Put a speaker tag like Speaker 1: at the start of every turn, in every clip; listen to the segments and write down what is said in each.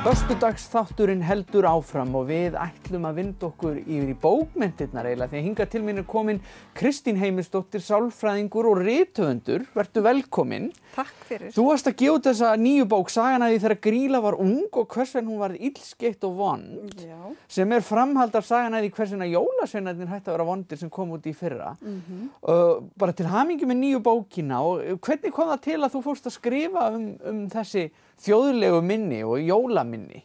Speaker 1: Föstudagsþátturinn heldur áfram og við ætlum að vinda okkur yfir í bókmenntirnar eiginlega því að hingað til mín komin Kristín Heimisdóttir, sálfræðingur og rithöfundur. Vertu velkomin.
Speaker 2: Takk fyrir.
Speaker 1: Þú varst að gefa út þessa nýju bók, Sagan af því þegar Grýla var ung og hvers vegna hún varð illskeytt og vond.
Speaker 2: Já.
Speaker 1: Sem framhald af Sagan af því hvers vegna jólasveinarnir hættu að vera vondir sem kom út í fyrra. Bara til hamingju með nýju bókina og hvernig kom það til að þú fórst að skrifa þessi þjóðlegu minni og jólaminni?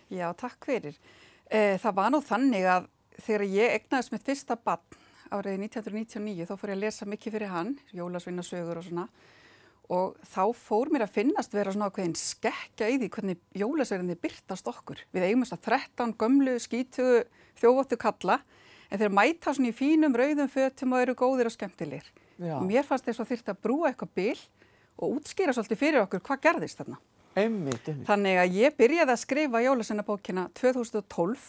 Speaker 2: Já, takk fyrir. Það var nú þannig að þegar ég eignaðist mitt fyrsta barn árið 1999 þá fór ég að lesa mikið fyrir hann, jólasveinasögur og svona. Og þá fór mér að finnast vera svona ákveðin skekkja í því hvernig jólasveinarnir birtast okkur. Við eigum þess að 13 gömlu, skítugu, þjófóttu kalla en þeir mæta svona í fínum, rauðum fötum og eru góðir og skemmtilegir. Og mér fannst þess að þyrfti að brúa eitthvað bil og útskýra svolítið fyrir okkur hvað gerðist þarna.
Speaker 1: Einmitt.
Speaker 2: Þannig að ég byrjaði að skrifa jólasveinabókina 2012,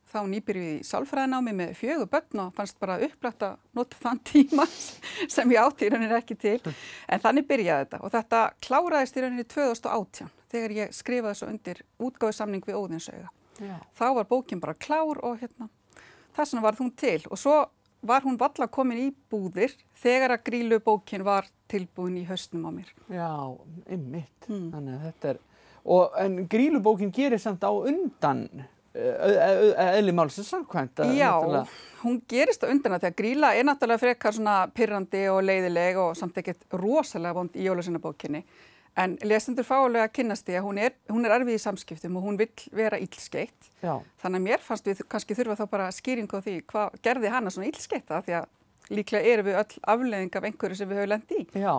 Speaker 2: þá nýbyrjuð í sálfræðinámi með 4 börn og fannst bara upplætt að nota þann tíma sem ég átti í rauninni ekki til. En þannig byrjaði þetta og þetta kláraðist í rauninni 2018 þegar ég skrifaði svo undir útgáfusamning við Óðinshauga. Þá var bókin bara klár og þess vegna varð hún til og svo var hún varla komin í búðir þegar að Grýlubókin var tilbúin í haustnum á mér.
Speaker 1: Já, einmitt. Þannig að þetta en Grýlubókin gerir samt á undan eðli málsins samkvæmt.
Speaker 2: Já, hún gerist á undan þegar Grýla náttúrulega frekar svona pirrandi og leiðileg og samt ekkert rosalega vond í jólasveinabókinni. En lesendur fá alveg að kynnast því að hún erfið í samskiptum og hún vill vera illskeytt.
Speaker 1: Já.
Speaker 2: Þannig að mér fannst við kannski þurfa þá bara skýringu á því hvað gerði hana svona illskeytta því að líklega erum við öll afleiðing af einhverju sem við höfum lent í. Já,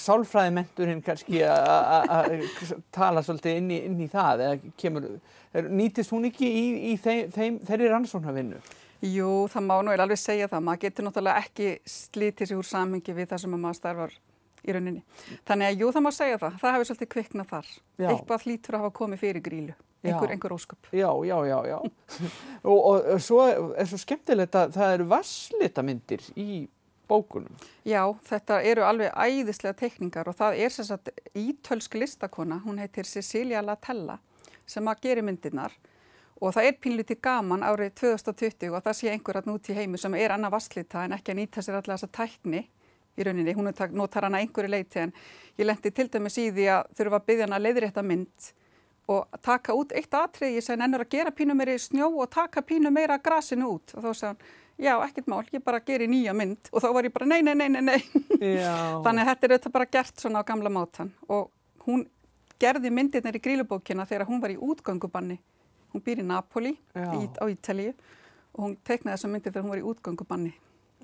Speaker 1: sálfræðimenturinn kannski að tala svolítið inn í það eða nýtist hún ekki í þeirri rannsóknarvinnu?
Speaker 2: Jú, það má nú alveg segja það. Maður getur náttúrulega ekki slítið sig úr samhengi við það sem maður starfar í rauninni. Þannig að jú, það má segja það. Það hefur svolítið kviknað þar. Já. Eitthvað hlýtur að hafa komið fyrir Grýlu. Einhver ósköp.
Speaker 1: Já. og svo svo skemmtilegt að það eru vatnslitamyndir í bókunum.
Speaker 2: Já, þetta eru alveg æðislega teikningar og það sem sagt ítölsk listakona, hún heitir Cecilia Latella, sem að gera myndirnar. Og það pínlítið gaman árið 2020 og það sé einhver að núti í heimi sem annað vatnslita en ekki að nýta sér alla þessa tækni í rauninni. Hún notar hana einhverju leyti en ég lenti til dæmis í því að þurfa að biðja hana að leiðrétta mynd og taka út eitt atriði sem ennur að gera pínu meiri snjó og taka pínu meira grasinu út. Og þá sagði hann, já, ekkert mál, ég bara geri nýja mynd. Og þá var ég bara, nei. Þannig að þetta auðvitað bara gert svona á gamla mátan. Og hún gerði myndirnar í Grýlubókina þegar hún var í útgöngubanni. Hún býr í Napoli, á Ítalíu, og hún teiknaði þessa myndir þegar hún var í útgöngubanni.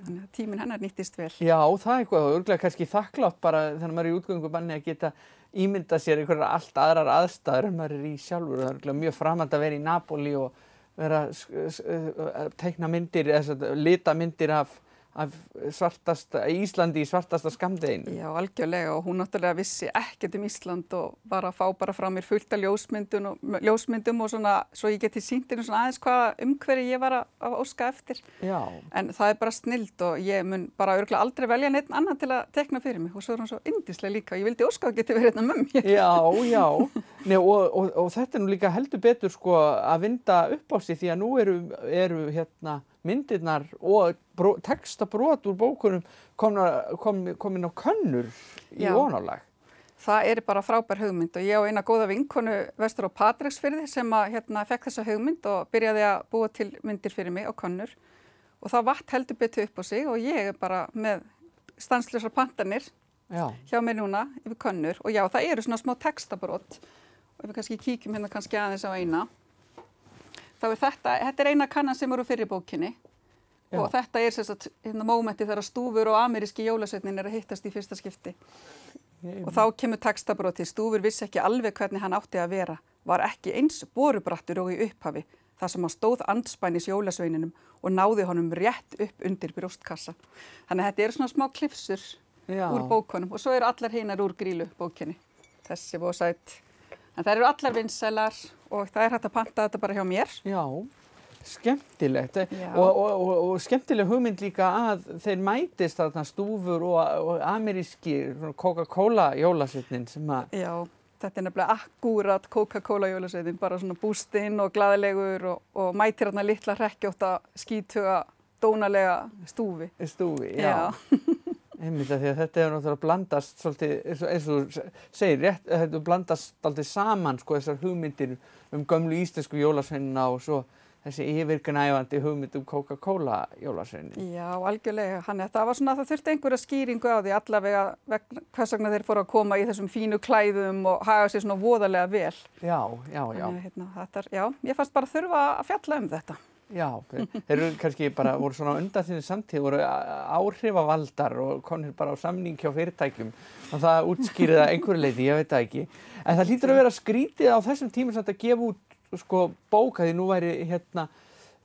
Speaker 2: Þannig að tíminn hennar nýttist vel.
Speaker 1: Já, það eitthvað, örugglega kannski þakklátt bara þegar maður í útgöngubanni að geta ímynda sér einhverjar allt aðrar aðstæður en maður í sjálfur. Það örugglega mjög framandi að vera í Napoli og vera að teikna myndir, lita myndir af Íslandi í svartasta skammdeginu.
Speaker 2: Já, algjörlega og hún náttúrulega vissi ekkert Ísland og var að fá bara frá mér fullt af ljósmyndum og svona, svo ég geti sýnt henni svona aðeins hvaða umhverfi ég var að óska eftir. Já. En það bara snilld og ég mun bara örugglega aldrei velja neitt annan til að teikna fyrir mig og svo hún svo yndislega líka og ég vildi óska að geti verið með mér.
Speaker 1: Já. Nei, og þetta nú líka heldur betur sko að vinda upp á sig því að nú eru myndirnar og textabrot úr bókunum komin á könnur í vonálag.
Speaker 2: Það bara frábær hugmynd og ég á eina góða vinkonu vestur á Patreksfirði sem fekk þessa hugmynd og byrjaði að búa til myndir fyrir mig á könnur og það vatt heldur betur upp á sig og ég bara með stanslausar pantanir hjá mér núna yfir könnur og já, það eru svona smá textabrot og við kannski kíkjum kannski aðeins á eina. Þá þetta eina kannan sem eru fyrir bókinni og þetta sem sagt mómenti þegar stúfur og ameríski jólasveinninn að hittast í fyrsta skipti. Og þá kemur textabrotið, stúfur vissi ekki alveg hvernig hann átti að vera, var ekki eins borubrattur og í upphafi, þar sem hann stóð andspænis jólasveininum og náði honum rétt upp undir brjóstkassa. Þannig að þetta svona smá klifsur úr bókunum og svo eru allar hinar úr Grýlubókinni. Þessi var sætt. En það eru allar vinsælar og það hægt að panta þetta bara hjá mér.
Speaker 1: Já, skemmtilegt. Og skemmtileg hugmynd líka að þeir mætist þarna stúfur og ameríski Coca-Cola jólasveinninn sem að
Speaker 2: Þetta nefnilega akkúrat Coca-Cola jólasveinninn, bara svona bústinn og glaðlegur og mætir hérna litla hrekkjótta, skítuga, dónalega stúfi.
Speaker 1: Stúfi, já. Einmitt að því að þetta hefur náttúrulega blandast svolítið, eins og þú segir rétt, þetta blandast svolítið saman, sko, þessar hugmyndir gömlu íslensku jólasveinina og svo þessi yfirgnæfandi hugmynd Coca-Cola jólasveinin.
Speaker 2: Já, algjörlega. Það var svona að það þurfti einhverja skýringu á því allavega hvers vegna þeir fóru að koma í þessum fínu klæðum og haga sér svona voðalega vel.
Speaker 1: Já.
Speaker 2: Þannig, ég fannst bara þurfa að fjalla um þetta.
Speaker 1: Já, þeir eru kannski bara, voru svona undan sinni samtíð, voru áhrifavaldar og konir bara á samning hjá fyrirtækjum og það útskýrði það einhverju leyti, ég veit það ekki. En það hlýtur að vera skrítið á þessum tímum samt að gefa út sko bóka því nú væri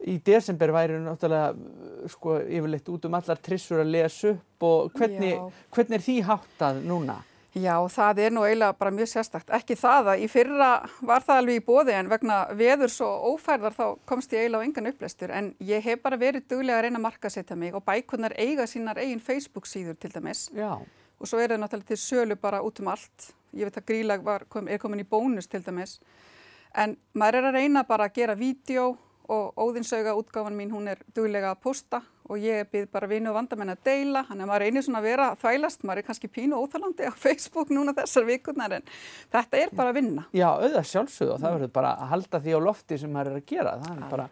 Speaker 1: í desember væri náttúrulega sko yfirleitt út allar trissur að lesa upp og hvernig því háttað núna?
Speaker 2: Já, það nú eiginlega bara mjög sérstakt. Ekki það að í fyrra var það alveg í boði en vegna veðurs og ófærðar þá komst ég eiginlega á engan upplestur en ég hef bara verið duglega að reyna að markaðssetja mig og bækurnar eiga sínar eigin Facebook síður til dæmis.
Speaker 1: Já.
Speaker 2: Og svo það náttúrulega til sölu bara út allt. Ég veit að Grýla komin í bónus til dæmis. En maður að reyna bara að gera vídeo og Óðinssauga útgáfan mín, hún duglega að posta og ég bið bara vini og vandamenn að deila. Þannig að maður reynir svona að vera að þvælast, maður kannski pínu óþolandi á Facebook núna þessar vikurnar en þetta bara að vinna. Já,
Speaker 1: auðvitað sjálfsögðu og það verður bara að halda því á lofti sem maður að gera. Það bara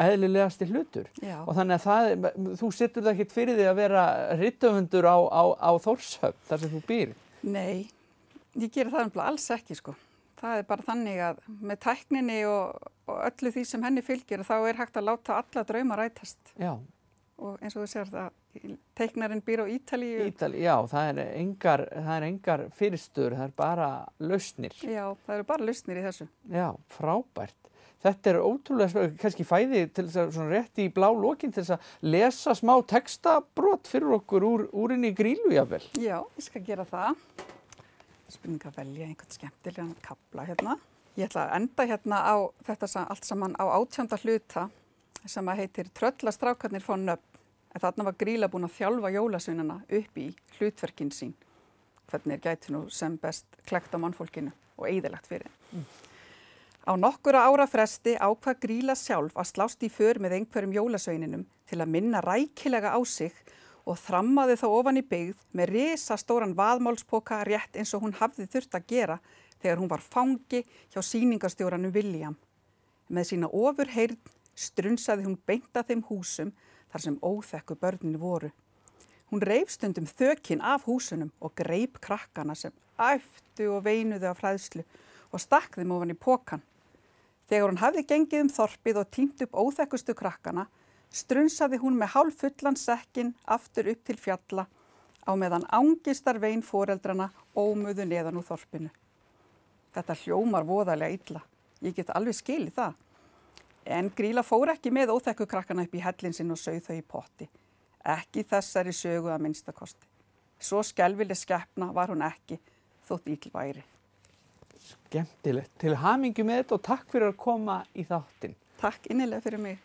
Speaker 1: eðlilegasti hlutur. Já. Og þannig að þú setur það ekkert fyrir því að vera rithöfundur á Þórshöfn þar sem þú býr.
Speaker 2: Nei, ég geri það alls ekki sko. Það bara þannig að með tækninni og öllu því sem henni fylgir þá hægt að láta alla drauma rætast.
Speaker 1: Já.
Speaker 2: Og eins og þú sér það, teiknarinn býr á Ítalíu.
Speaker 1: Já, það engar fyrirstöður, það bara lausnir.
Speaker 2: Já, það bara lausnir í þessu.
Speaker 1: Já, frábært. Þetta ótrúlega, kannski fæði til þess að svona rétt í blá lokin til þess að lesa smá textabrot fyrir okkur úr inn í Grýlu jafnvel.
Speaker 2: Já, ég skal gera það. Spurning að velja einhvern skemmtilegan kafla hérna. Ég ætla að enda hérna á þetta allt saman á 18. hluta sem heitir Tröllastrákarnir fá nöfn. En þarna var Grýla búin að þjálfa jólasveinana upp í hlutverkin sín. Hvernig gæti nú sem best klækt á mannfólkinu og eyðilagt fyrir. Á nokkura ára fresti ákvað Grýla sjálf að slást í för með einhverjum jólasveininum til að minna rækilega á sig og þrammaði þá ofan í byggð með risastóran vaðmálspoka rétt eins og hún hafði þurft að gera þegar hún var fangi hjá sýningarstjóranum William. Með sína ofurheyrn strunsaði hún beint að þeim húsum þar sem óþekku börnin voru. Hún reif stundum þökin af húsunum og greip krakkana sem æptu og veinuðu af hræðslu og stakk þeim ofan í pokan. Þegar hún hafði gengið þorpið og tínt upp óþekkustu krakkana strunsaði hún með hálffullan sekkin aftur upp til fjalla á meðan angistar vein foreldrana ómuðu neðan úr þorpinu. Þetta hljómar voðalega illa. Ég get alveg skilið það. En Grýla fór ekki með óþekku krakkana upp í hellinn sinn og sauð þau í potti. Ekki þessari sögu að minnsta kosti. Svo skelfileg skepna var hún ekki, þótt ill væri.
Speaker 1: Skemmtilegt. Til hamingju með þetta og takk fyrir að koma í þáttinn.
Speaker 2: Takk innilega fyrir mig.